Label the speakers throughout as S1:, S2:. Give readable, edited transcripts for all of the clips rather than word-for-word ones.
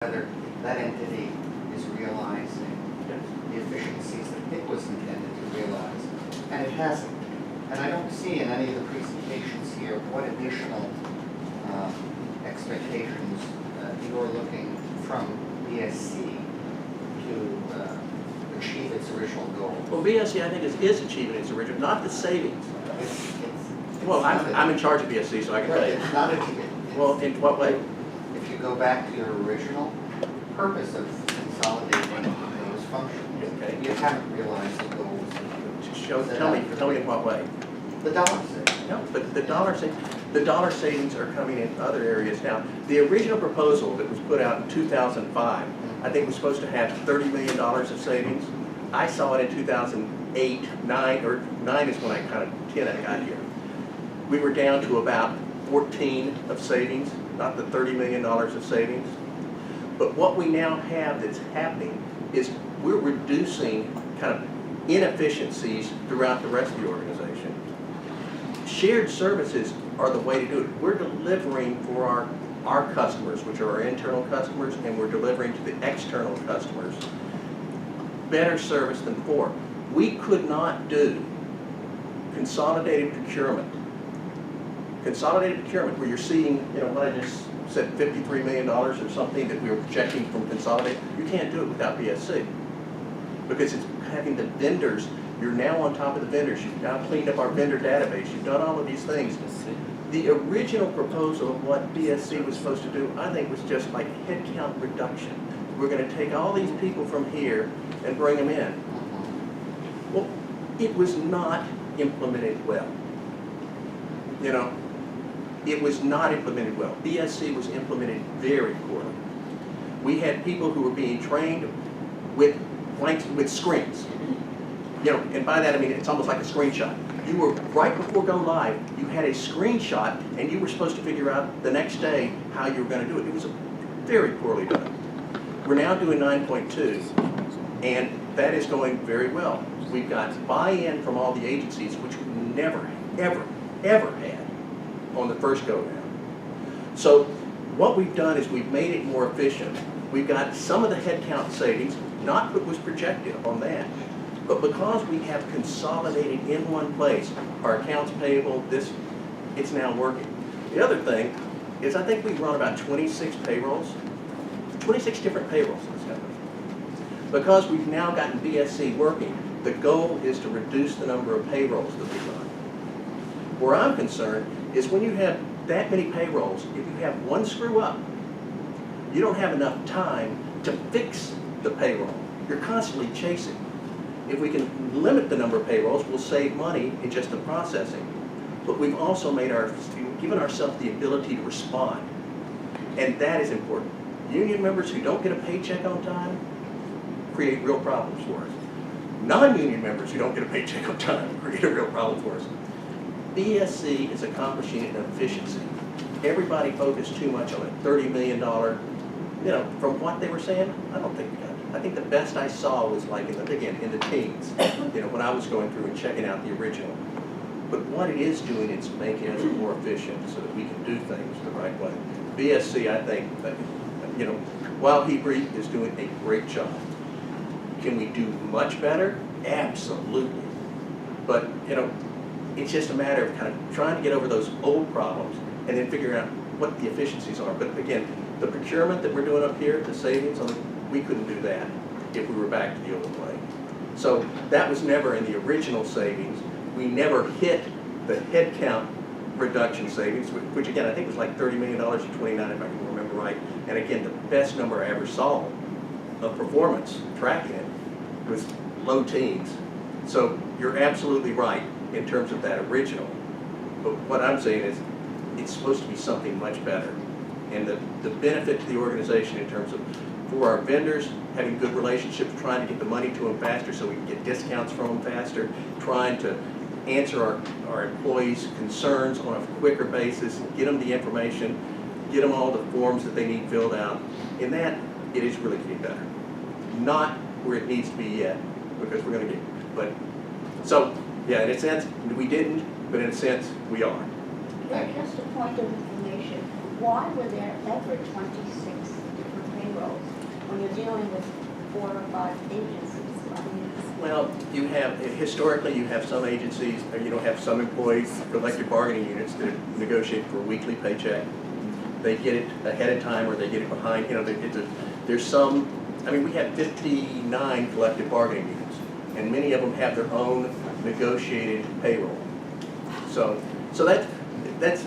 S1: whether that entity is realizing the efficiencies that it was intended to realize, and it hasn't. And I don't see in any of the presentations here what additional expectations you're looking from BSC to achieve its original goal.
S2: Well, BSC I think is achieving its original, not the savings. Well,
S1: It's
S2: I'm in charge of BSC, so I can tell you.
S1: It's not achieving.
S2: Well, in what way?
S1: If you go back to your original purpose of consolidating those functions,
S2: Okay.
S1: you haven't realized the goals.
S2: Tell me in what way.
S1: The dollar savings.
S2: No, but the dollar savings are coming in other areas now. The original proposal that was put out in 2005, I think was supposed to have $30 million of savings. I saw it in 2008, 9 is when I kind of 10 I got here. We were down to about 14 of savings, not the $30 million of savings. But what we now have that's happening is we're reducing kind of inefficiencies throughout the rest of the organization. Shared services are the way to do it. We're delivering for our customers, which are our internal customers, and we're delivering to the external customers better service than before. We could not do consolidated procurement. Consolidated procurement, where you're seeing, what I just said, $53 million or something that we were projecting from consolidated. You can't do it without BSC. Because it's having the vendors, you're now on top of the vendors, you've now cleaned up our vendor database, you've done all of these things. The original proposal of what BSC was supposed to do, I think, was just like headcount reduction. We're going to take all these people from here and bring them in. Well, it was not implemented well. It was not implemented well. BSC was implemented very poorly. We had people who were being trained with screens. And by that I mean it's almost like a screenshot. You were, right before go live, you had a screenshot and you were supposed to figure out the next day how you were going to do it. It was very poorly done. We're now doing 9.2, and that is going very well. We've got buy-in from all the agencies, which we never, ever, ever had on the first go-round. So what we've done is we've made it more efficient. We've got some of the headcount savings, not what was projected on that, but because we have consolidated in one place, our accounts payable, it's now working. The other thing is I think we run about 26 payrolls, 26 different payrolls in this company. Because we've now gotten BSC working, the goal is to reduce the number of payrolls that we run. Where I'm concerned is when you have that many payrolls, if you have one screw up, you don't have enough time to fix the payroll. You're constantly chasing. If we can limit the number of payrolls, we'll save money in just the processing. But we've also given ourselves the ability to respond. And that is important. Union members who don't get a paycheck on time create real problems for us. Non-union members who don't get a paycheck on time create a real problem for us. BSC is accomplishing an efficiency. Everybody focused too much on it. $30 million, from what they were saying, I don't think we got it. I think the best I saw was like, in the teens, when I was going through and checking out the original. But what it is doing is making us more efficient so that we can do things the right way. BSC, I think, while Hebrew is doing a great job. Can we do much better? Absolutely. But, it's just a matter of kind of trying to get over those old problems and then figure out what the efficiencies are. But again, the procurement that we're doing up here, the savings, we couldn't do that if we were back to the old way. So that was never in the original savings. We never hit the headcount reduction savings, which again, I think was like $30 million in 29, if I can remember right. And again, the best number I ever saw of performance tracking it was low teens. So you're absolutely right in terms of that original. But what I'm saying is it's supposed to be something much better. And the benefit to the organization in terms of, for our vendors, having good relationships, trying to get the money to them faster so we can get discounts from them faster, trying to answer our employees' concerns on a quicker basis, get them the information, get them all the forms that they need filled out. In that, it is really getting better. Not where it needs to be yet, because we're going to get, but, so, yeah, in a sense, we didn't, but in a sense, we are.
S3: Just a point of information. Why were there ever 26 different payrolls? dealing with 4 or 5 agencies. I mean,
S2: Well, you have, historically, you have some agencies, or you don't have some employees, collective bargaining units that negotiate for a weekly paycheck. They get it ahead of time or they get it behind, you know, there's some, I mean, we have 59 collective bargaining units, and many of them have their own negotiated payroll. So that's,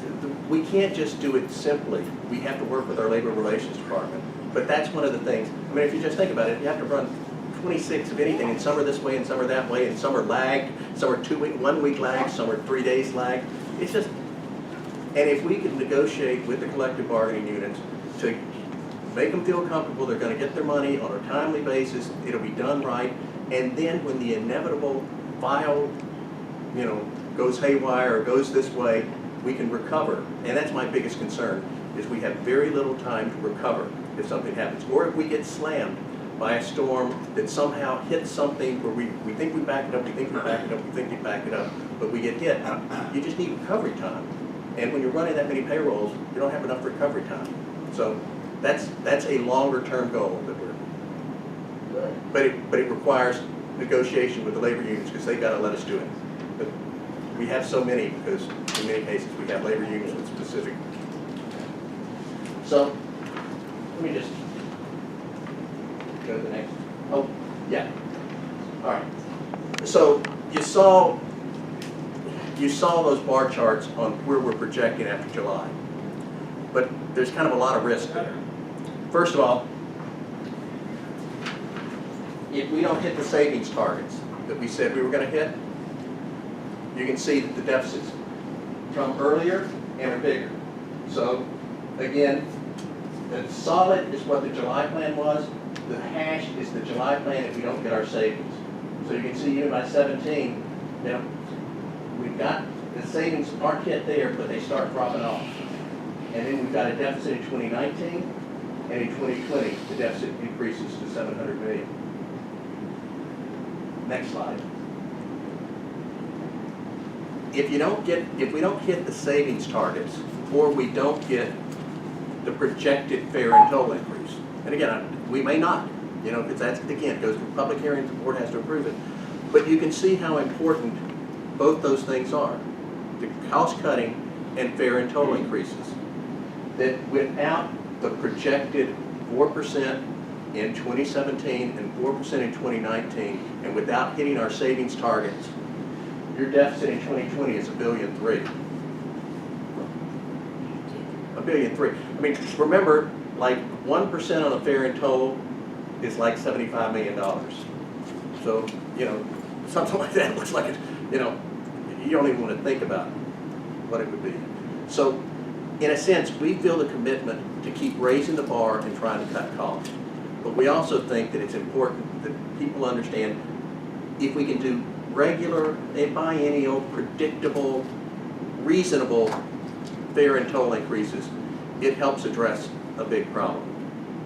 S2: we can't just do it simply. We have to work with our labor relations department. But that's one of the things, I mean, if you just think about it, you have to run 26 of anything, and some are this way and some are that way, and some are lagged, some are 1 week lagged, some are 3 days lagged. It's just, and if we can negotiate with the collective bargaining units to make them feel comfortable, they're gonna get their money on a timely basis, it'll be done right, and then when the inevitable file, you know, goes haywire or goes this way, we can recover. And that's my biggest concern, is we have very little time to recover if something happens. Or if we get slammed by a storm that somehow hits something where we think we back it up, we think we back it up, we think we back it up, but we get hit. You just need recovery time. And when you're running that many payrolls, you don't have enough recovery time. So that's a longer term goal that we're, but it requires negotiation with the labor unions because they've got to let us do it. But we have so many because in many cases we have labor unions with specific. So let me just go to the next. Oh, yeah. All right. So you saw those bar charts on where we're projecting after July. But there's kind of a lot of risk there. First of all, if we don't hit the savings targets that we said we were going to hit, you can see that the deficits come earlier and are bigger. So again, the solid is what the July plan was. The hash is the July plan if we don't get our savings. So you can see even by 17, you know, we've got the savings aren't yet there, but they start dropping off. And then we've got a deficit in 2019, and in 2020, the deficit increases to 700 million. Next slide. If we don't hit the savings targets, or we don't get the projected fare and toll increase, and again, we may not, you know, because that's, again, it goes through public hearings, the board has to approve it. But you can see how important both those things are, the cost cutting and fare and toll increases. That without the projected 4% in 2017 and 4% in 2019, and without hitting our savings targets, your deficit in 2020 is $1.3 billion. $1.3 billion. I mean, remember, like 1% on a fare and toll is like $75 million. So, you know, something like that looks like it, you know, you don't even want to think about what it would be. So, in a sense, we feel the commitment to keep raising the bar and trying to cut costs. But we also think that it's important that people understand if we can do regular, biennial, predictable, reasonable fare and toll increases, it helps address a big problem.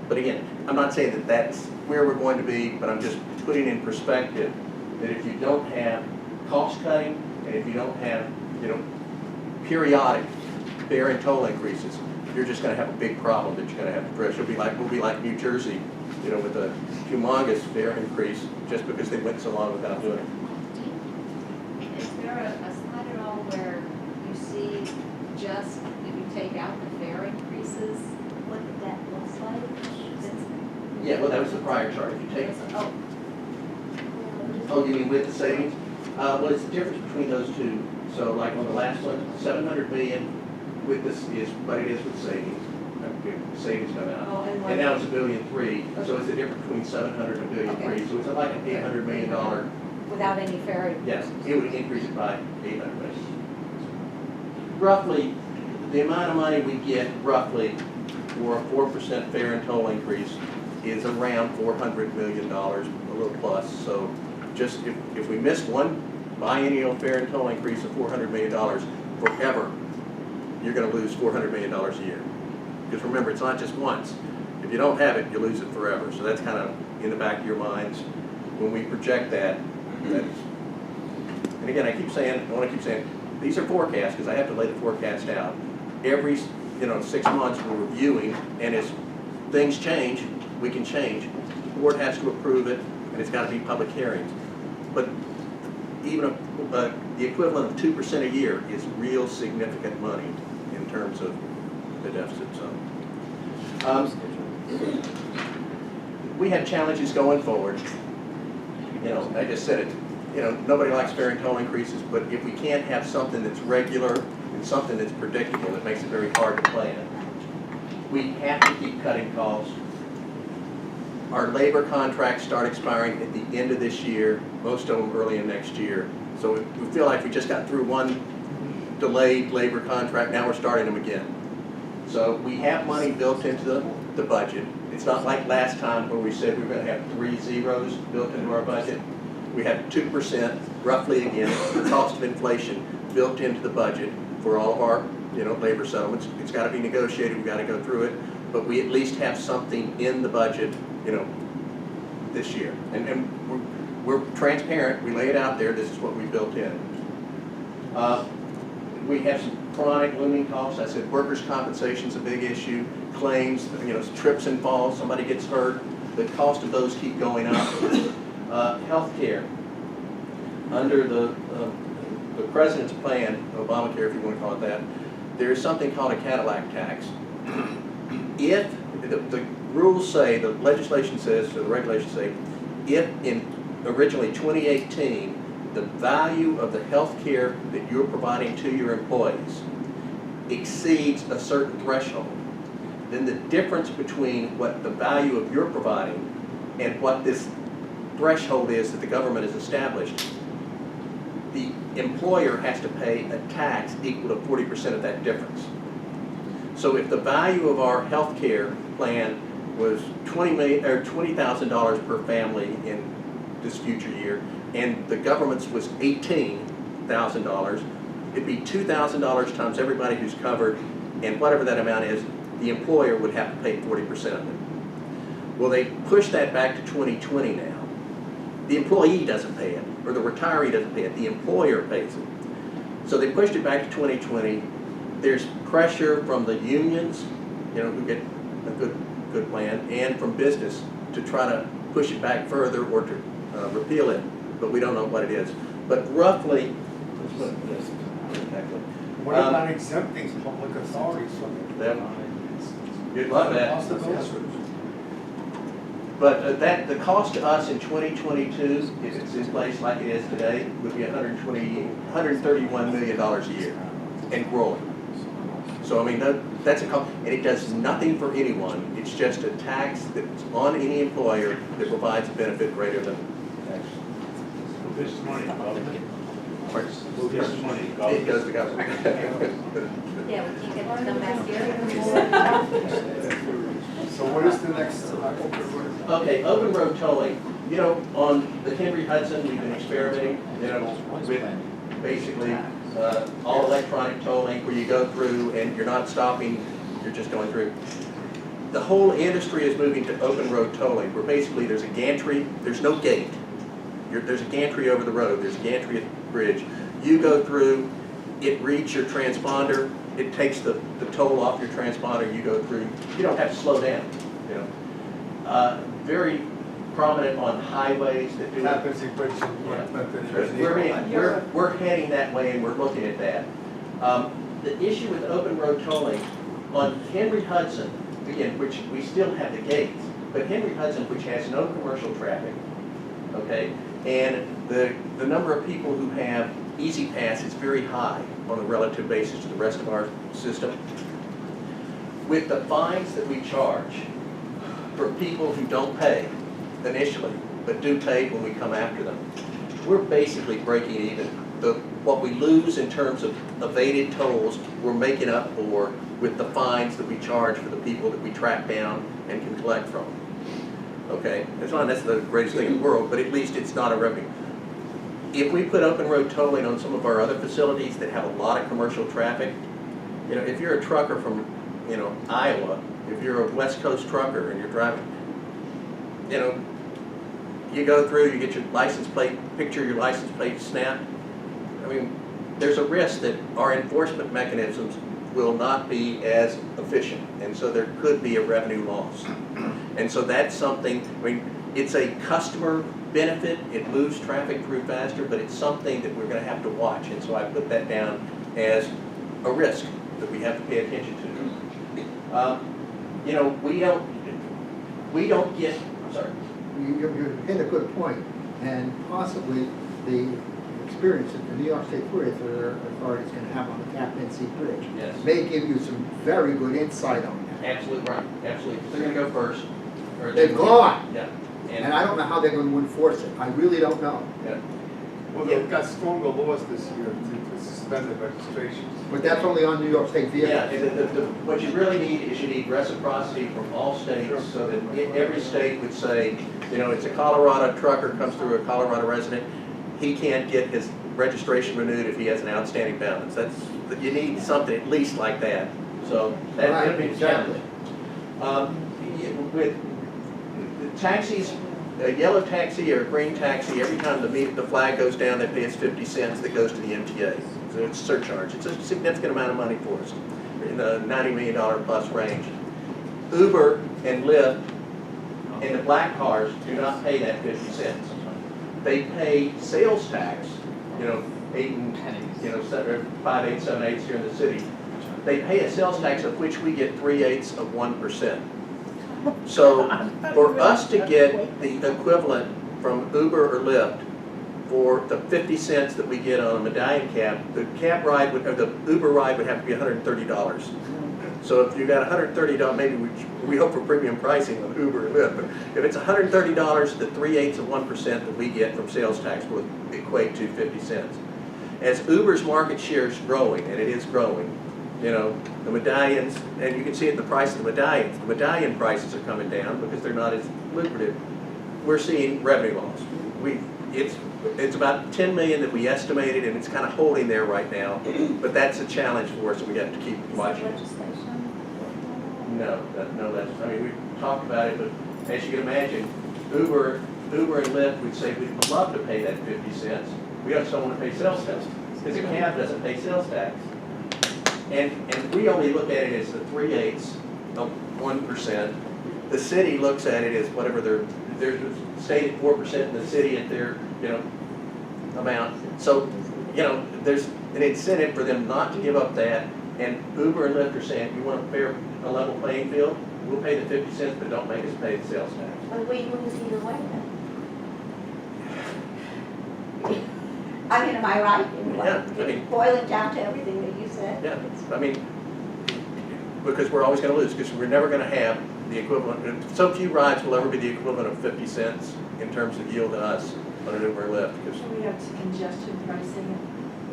S2: But again, I'm not saying that that's where we're going to be, but I'm just putting in perspective that if you don't have cost cutting, and if you don't have, you know, periodic fare and toll increases, you're just going to have a big problem that you're going to have to address. We'll be like New Jersey, you know, with a humongous fare increase just because they went so long without doing it.
S4: Is there a slide at all where you see just if you take out the fare increases,
S3: what that looks like?
S2: Yeah, well, that was the prior chart. If you take,
S4: oh,
S2: oh, you mean with the savings? Well, it's the difference between those two. So, like on the last one, 700 million with this is what it is with savings. Savings come out.
S4: oh,
S2: And now it's $1.3 billion, so it's the difference between 700 and $1.3 billion.
S4: Okay.
S2: So it's like an $800 million.
S4: without any fare.
S2: Yes, it would increase it by 800 million. Roughly, the amount of money we get roughly for a 4% fare and toll increase is around $400 million, a little plus. So just if we miss one biennial fare and toll increase of $400 million forever, you're going to lose $400 million a year. Because remember, it's not just once. If you don't have it, you lose it forever. So that's kind of in the back of your minds when we project that. And again, I want to keep saying, these are forecasts because I have to lay the forecast out. Every 6 months we're reviewing, and as things change, we can change. The board has to approve it, and it's got to be public hearings. But even the equivalent of 2% a year is real significant money in terms of the deficit zone. We have challenges going forward. You know, I just said it. You know, nobody likes fare and toll increases, but if we can't have something that's regular and something that's predictable, it makes it very hard to plan. We have to keep cutting costs. Our labor contracts start expiring at the end of this year, most of them early in next year. So we feel like we just got through one delayed labor contract, now we're starting them again. So we have money built into the budget. It's not like last time where we said we were going to have 3 zeros built into our budget. We have 2%, roughly again, the cost of inflation built into the budget for all of our, you know, labor settlements. It's got to be negotiated, we've got to go through it, but we at least have something in the budget, you know, this year. And we're transparent, we lay it out there, this is what we built in. We have some chronic looming costs. I said workers' compensation is a big issue, claims, you know, trips and falls, somebody gets hurt, the cost of those keep going up. Healthcare, under the president's plan, Obamacare if you want to call it that, there is something called a Cadillac tax. If the rules say, the legislation says, or the regulations say, if in originally 2018, the value of the health care that you're providing to your employees exceeds a certain threshold, then the difference between what the value of you're providing and what this threshold is that the government has established, the employer has to pay a tax equal to 40% of that difference. So if the value of our health care plan was $20,000 per family in this future year, and the government's was $18,000, it'd be $2,000 times everybody who's covered, and whatever that amount is, the employer would have to pay 40% of it. Well, they pushed that back to 2020 now. The employee doesn't pay it, or the retiree doesn't pay it, the employer pays it. So they pushed it back to 2020. There's pressure from the unions, you know, who get a good plan, and from business to try to push it back further or to repeal it, but we don't know what it is. But roughly,
S5: What about exempting public authorities from it?
S2: You'd love that. But the cost to us in 2022, if it's in place like it is today, would be $131 million a year and growing. So I mean, that's a cost, and it does nothing for anyone. It's just a tax that's on any employer that provides a benefit greater than.
S6: Who gets the money? Who gets the money?
S2: It goes to government.
S3: Yeah, we can't get them back here.
S5: So what is the next?
S2: Okay, open road tolling. You know, on the Henry Hudson, we've been experimenting, you know, with basically all electronic tolling where you go through and you're not stopping, you're just going through. The whole industry is moving to open road tolling where basically there's a gantry, there's no gate. There's a gantry over the road, there's a gantry at the bridge. You go through, it reads your transponder, it takes the toll off your transponder, you go through, you don't have to slow down, you know. Very prominent on highways that do that. We're heading that way and we're looking at that. The issue with open road tolling on Henry Hudson, again, which we still have the gates, but Henry Hudson, which has no commercial traffic, okay, and the number of people who have Easy Pass is very high on a relative basis to the rest of our system. With the fines that we charge for people who don't pay initially, but do pay when we come after them, we're basically breaking even. What we lose in terms of evaded tolls, we're making up for with the fines that we charge for the people that we track down and can collect from. Okay, it's not necessarily the greatest thing in the world, but at least it's not a revenue. If we put open road tolling on some of our other facilities that have a lot of commercial traffic, you know, if you're a trucker from, you know, Iowa, if you're a West Coast trucker and you're driving, you know, you go through, you get your license plate, picture your license plate snapped. I mean, there's a risk that our enforcement mechanisms will not be as efficient, and so there could be a revenue loss. And so that's something, I mean, it's a customer benefit, it moves traffic through faster, but it's something that we're gonna have to watch. And so I put that down as a risk that we have to pay attention to. You know, we don't get, I'm sorry.
S7: You hit a good point, and possibly the experience that the New York State Port Authority is going to have on the Tappan Zee Bridge
S2: Yes.
S7: may give you some very good insight on that.
S2: Absolutely right, absolutely, because they're gonna go first. or
S7: They've gone,
S2: Yeah.
S7: and I don't know how they're going to enforce it. I really don't know.
S2: Yeah.
S5: Well, they've got stronger laws this year to suspend the registrations.
S7: But that's only on New York State vehicles.
S2: Yeah, and what you really need is you need reciprocity from all states, so that every state would say, you know, it's a Colorado trucker comes through, a Colorado resident, he can't get his registration renewed if he has an outstanding balance. You need something at least like that, so that'd be the challenge. With the taxis, a yellow taxi or a green taxi, every time the flag goes down, they pay us 50 cents that goes to the MTA. So it's a surcharge. It's a significant amount of money for us, in the $90 million plus range. Uber and Lyft and the black cars do not pay that 50 cents. They pay sales tax, you know, 5, 8, 7, 8 here in the city. They pay a sales tax of which we get 3/8 of 1%. So for us to get the equivalent from Uber or Lyft for the 50 cents that we get on a medallion cab, the cab ride would, or the Uber ride would have to be $130. So if you got $130, maybe we hope for premium pricing on Uber and Lyft, but if it's $130, the 3/8 of 1% that we get from sales tax would equate to 50 cents. As Uber's market share is growing, and it is growing, you know, the medallions, and you can see it in the price of the medallion prices are coming down because they're not as lucrative. We're seeing revenue loss. It's about 10 million that we estimated, and it's kind of holding there right now, but that's a challenge for us, and we have to keep watching.
S3: Legislation?
S2: No, I mean, we've talked about it, but as you can imagine, Uber and Lyft would say, we'd love to pay that 50 cents. We just don't want to pay sales tax, because a cab doesn't pay sales tax. And we only look at it as the 3/8 of 1%. The city looks at it as whatever they're stated 4% in the city at their, you know, amount. So, you know, there's an incentive for them not to give up that. And Uber and Lyft are saying, you want a level playing field? We'll pay the 50 cents, but don't make us pay the sales tax.
S3: But we lose either way then. I mean, am I right?
S2: Yeah, I mean-
S3: Boiling down to everything that you said?
S2: Yeah, I mean, because we're always going to lose, because we're never going to have the equivalent. So few rides will ever be the equivalent of 50 cents in terms of yield to us on an Uber and Lyft. Because
S8: So we have congestion pricing and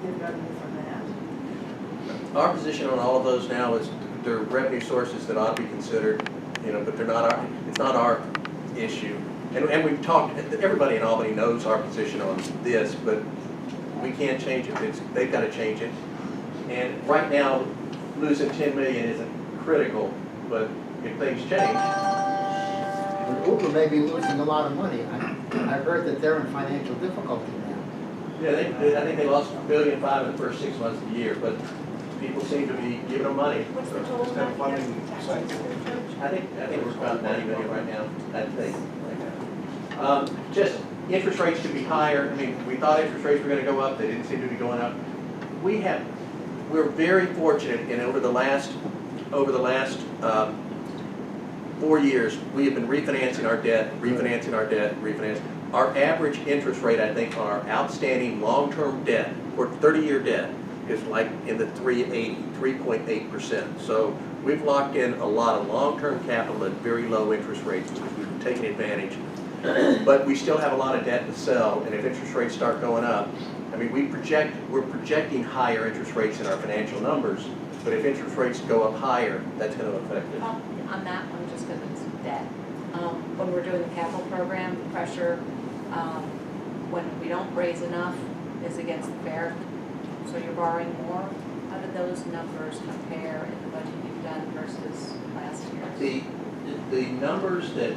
S8: get revenue from that.
S2: our position on all of those now is they're revenue sources that ought to be considered, you know, but they're not it's not our issue. And we've talked, everybody in Albany knows our position on this, but we can't change it. They've got to change it. And right now, losing 10 million isn't critical, but if things change.
S7: Uber may be losing a lot of money. I've heard that they're in financial difficulty now.
S2: Yeah, I think they lost $1.5 billion in the first 6 months of the year, but people seem to be giving them money.
S3: What's the total
S5: Is that
S3: amount
S5: funding
S3: here?
S5: site?
S2: I think we're about 90 million right now, I think. Just interest rates could be higher. I mean, we thought interest rates were going to go up. They didn't seem to be going up. We're very fortunate, and over the last 4 years, we have been refinancing our debt. Our average interest rate, I think, on our outstanding long-term debt, or 30-year debt, is like in the 3.8%. So we've locked in a lot of long-term capital at very low interest rates, which we've been taking advantage. But we still have a lot of debt to sell, and if interest rates start going up, I mean, we're projecting higher interest rates in our financial numbers, but if interest rates go up higher, that's going to affect it.
S4: On that one, just because it's debt, when we're doing the capital program, the pressure, when we don't raise enough is against the fair, so you're borrowing more. How do those numbers compare in the budget you've done versus last year?
S2: The numbers that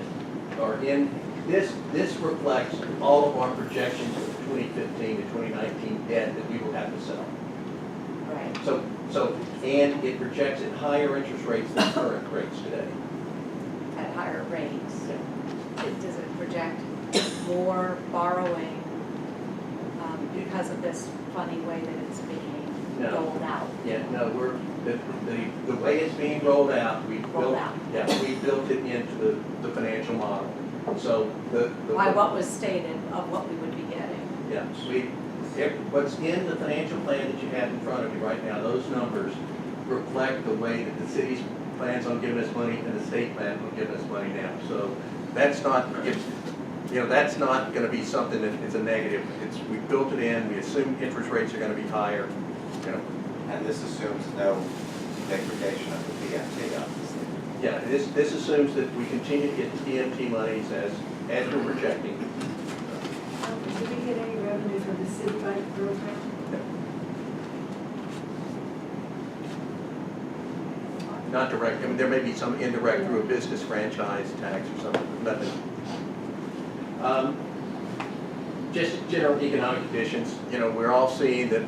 S2: are in, this reflects all of our projections of 2015 to 2019 debt that we will have to sell.
S4: Right.
S2: So, and it projects at higher interest rates than current rates today.
S4: At higher rates, does it project more borrowing because of this funny way that it's being
S2: No.
S4: doled out?
S2: Yeah, no, the way it's being rolled out, we
S4: Rolled
S2: built,
S4: out.
S2: yeah, we built it into the financial model. So the.
S4: By what was stated of what we would be getting?
S2: Yeah, what's in the financial plan that you have in front of you right now, those numbers reflect the way that the city's plans on giving us money and the state plans on giving us money now. So that's not, that's not gonna be something that is a negative. We built it in, we assume interest rates are gonna be higher,
S9: And this assumes no degradation of the PFT, obviously.
S2: Yeah, this assumes that we continue to get the PMT monies as we're projecting.
S8: Do we get any revenue from the city bike program?
S2: Not direct, I mean, there may be some indirect through a business franchise tax or something, but nothing. Just general economic conditions, we're all seeing that,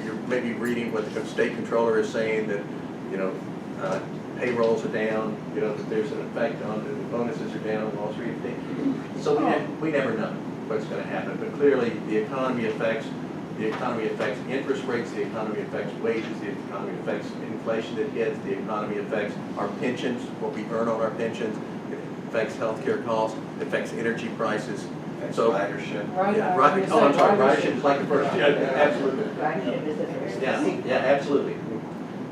S2: you're maybe reading what the state controller is saying, that, payrolls are down, that there's an effect on, the bonuses are down on Wall Street. So we never know what's gonna happen, but clearly the economy affects interest rates, the economy affects wages, the economy affects inflation that hits, the economy affects our pensions, what we earn on our pensions, it affects healthcare costs, it affects energy prices.
S9: That's
S2: So-
S9: ridership.
S2: Yeah, right, oh, I'm sorry, ridership is like the first, yeah, absolutely.
S3: Ridership is the first.
S2: Yeah, absolutely.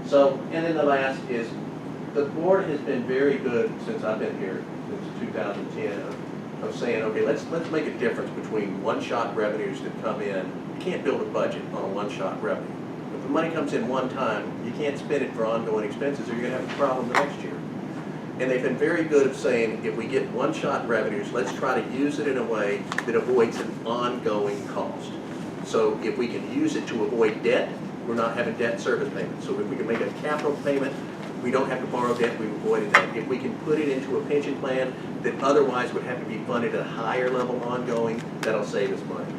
S2: So, and then the last is, the board has been very good since I've been here, since 2010, of saying, okay, let's make a difference between one-shot revenues that come in. You can't build a budget on a one-shot revenue. If the money comes in one time, you can't spend it for ongoing expenses or you're gonna have a problem the next year. And they've been very good at saying, if we get one-shot revenues, let's try to use it in a way that avoids an ongoing cost. So if we can use it to avoid debt, we're not having debt service payments. So if we can make a capital payment, we don't have to borrow debt, we've avoided that. If we can put it into a pension plan that otherwise would have to be funded at a higher level ongoing, that'll save us money.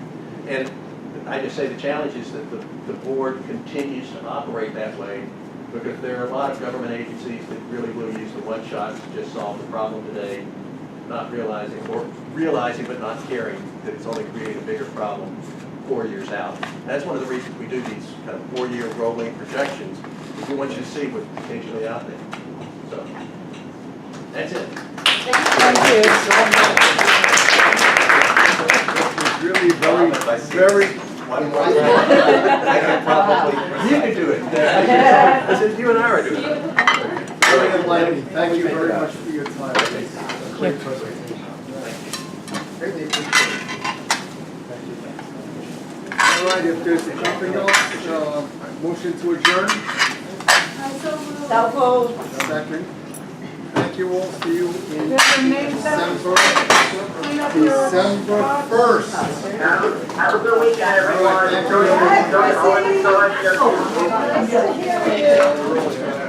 S2: And I just say the challenge is that the board continues to operate that way, because there are a lot of government agencies that really will use the one shot to just solve the problem today, not realizing, or realizing but not caring that it's only creating a bigger problem 4 years out. That's one of the reasons we do these kind of 4-year rolling projections, because we want you to see what's potentially out there. So, that's it.
S5: Really very,
S9: If I see
S5: very,
S9: one more thing, I could probably.
S2: You can do it. I said you and I are doing it.
S5: very enlightening. Thank you very much for your time. Great presentation.
S1: Greatly appreciate it.
S5: All right, if there's nothing else, motion to adjourn,
S3: So moved.
S5: second. Thank you all, see you in December,
S8: Clean up your-
S5: December 1st.
S10: Have a good weekend, everyone.
S5: All right, thank you.
S10: Enjoy the holiday celebration.
S8: Thank you.